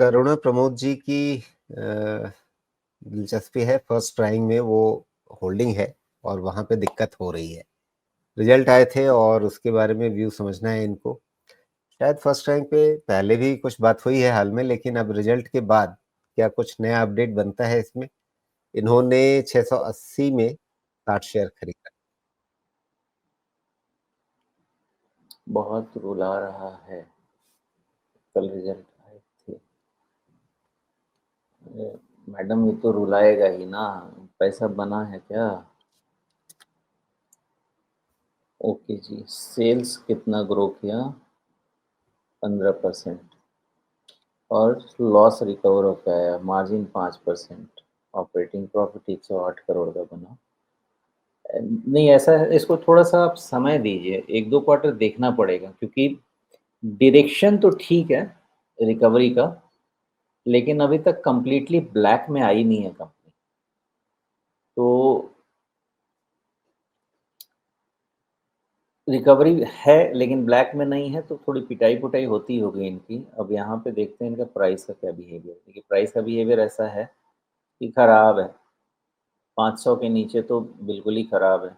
करुणा प्रमोद जी की दिलचस्पी है फर्स्ट ट्राइंग में, वो होल्डिंग है और वहां पे दिक्कत हो रही है। रिजल्ट आए थे और उसके बारे में व्यू समझना है इनको। शायद फर्स्ट रैंक पे पहले भी कुछ बात हुई है हाल में, लेकिन अब रिजल्ट के बाद क्या कुछ नया अपडेट बनता है इसमें। इन्होंने 680 में 60 शेयर खरीदा। बहुत रुला रहा है। कल रिजल्ट आए थे। मैडम ये तो रुलाएगा ही ना, पैसा बना है क्या? ओके जी, सेल्स कितना ग्रो किया? 15%। और लॉस रिकवर होकर आया, मार्जिन 5%। ऑपरेटिंग प्रॉफिट 108 करोड़ का बना। नहीं, ऐसा है, इसको थोड़ा सा आप समय दीजिए, 1-2 क्वार्टर देखना पड़ेगा, क्योंकि डायरेक्शन तो ठीक है रिकवरी का, लेकिन अभी तक कंप्लीटली ब्लैक में आई नहीं है कंपनी। तो रिकवरी है लेकिन ब्लैक में नहीं है, तो थोड़ी पिटाई-पुटाई होती होगी इनकी। अब यहाँ पे देखते हैं इनका प्राइस का क्या बिहेवियर। देखिए प्राइस का बिहेवियर ऐसा है कि खराब है, 500 के नीचे तो बिल्कुल ही खराब है।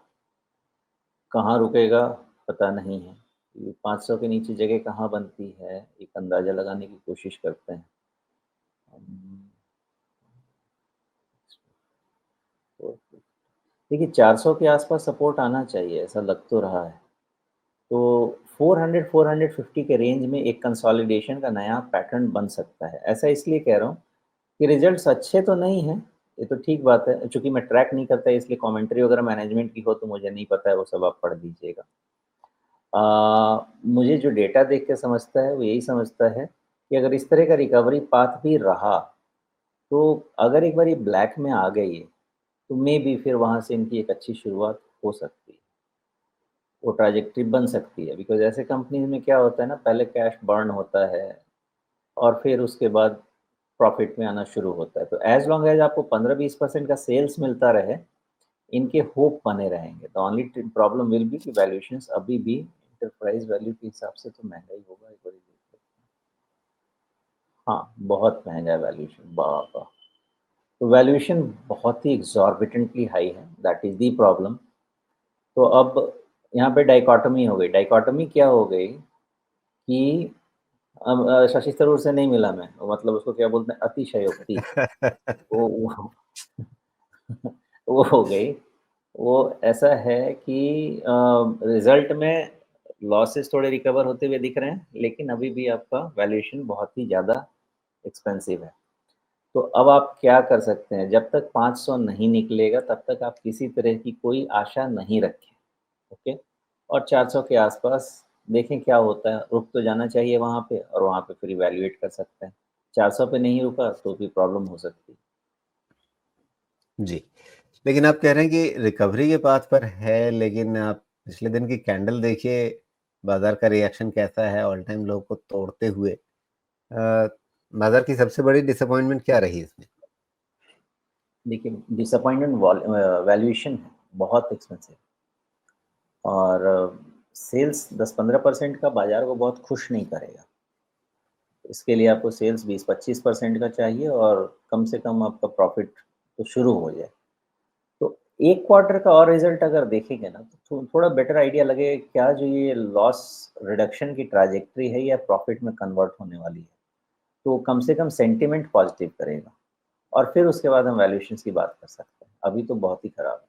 कहाँ रुकेगा पता नहीं है। ये 500 के नीचे जगह कहाँ बनती है, एक अंदाज़ा लगाने की कोशिश करते हैं। देखिए 400 के आसपास सपोर्ट आना चाहिए, ऐसा लग तो रहा है। तो 400-450 के रेंज में एक कंसोलिडेशन का नया पैटर्न बन सकता है। ऐसा इसलिए कह रहा हूँ कि रिजल्ट्स अच्छे तो नहीं हैं, ये तो ठीक बात है। चूँकि मैं ट्रैक नहीं करता इसलिए कमेंट्री वगैरह मैनेजमेंट की हो तो मुझे नहीं पता है, वो सब आप पढ़ लीजिएगा। मुझे जो डेटा देख के समझता है वो यही समझता है कि अगर इस तरह का रिकवरी पाथ भी रहा, तो अगर एक बार ये ब्लैक में आ गई है, तो मेबी फिर वहाँ से इनकी एक अच्छी शुरुआत हो सकती है। वो ट्रैजेक्टरी बन सकती है, बिकॉज़ ऐसे कंपनीज़ में क्या होता है ना, पहले कैश बर्न होता है और फिर उसके बाद प्रॉफ़िट में आना शुरू होता है। तो एज़ लॉन्ग एज़ आपको 15-20% का सेल्स मिलता रहे, इनके होप बने रहेंगे। The only problem will be कि वैल्यूएशंस अभी भी एंटरप्राइज़ वैल्यू के हिसाब से तो महँगा ही होगा, एक बारी देख लेते हैं। हाँ, बहुत महँगा है वैल्यूएशन, बाबा! तो वैल्यूएशन बहुत ही एक्सॉर्बिटेंटली हाई है, दैट इज़ द प्रॉब्लम। तो अब यहाँ पे डाइकोटोमी हो गई। डाइकोटोमी क्या हो गई कि अब शशि थरूर से नहीं मिला मैं, मतलब उसको क्या बोलते हैं, अतिशयोक्ति। वो वो हो गई। वो ऐसा है कि रिज़ल्ट में लॉसेस थोड़े रिकवर होते हुए दिख रहे हैं, लेकिन अभी भी आपका वैल्यूएशन बहुत ही ज़्यादा एक्सपेंसिव है। तो अब आप क्या कर सकते हैं, जब तक 500 नहीं निकलेगा तब तक आप किसी तरह की कोई आशा नहीं रखें, ओके? और 400 के आसपास देखें क्या होता है, रुक तो जाना चाहिए वहाँ पे और वहाँ पे फिर इवैल्यूएट कर सकते हैं। 400 पे नहीं रुका तो भी प्रॉब्लम हो सकती है। जी, लेकिन आप कह रहे हैं कि रिकवरी के पाथ पर है, लेकिन आप पिछले दिन की कैंडल देखिए, बाजार का रिएक्शन कैसा है ऑल टाइम लो को तोड़ते हुए। बाजार की सबसे बड़ी डिसअपॉइंटमेंट क्या रही इसमें? देखिए डिसअपॉइंटमेंट वैल्यूएशन है, बहुत एक्सपेंसिव। और सेल्स 10-15% का बाज़ार को बहुत खुश नहीं करेगा। इसके लिए आपको सेल्स 20-25% का चाहिए और कम से कम आपका प्रॉफ़िट तो शुरू हो जाए। तो 1 क्वार्टर का और रिज़ल्ट अगर देखेंगे ना, तो थोड़ा बेटर आइडिया लगेगा क्या जो ये लॉस रिडक्शन की ट्रैजेक्टरी है या प्रॉफ़िट में कन्वर्ट होने वाली है। तो कम से कम सेंटिमेंट पॉज़िटिव करेगा और फिर उसके बाद हम वैल्यूएशंस की बात कर सकते हैं। अभी तो बहुत ही खराब है।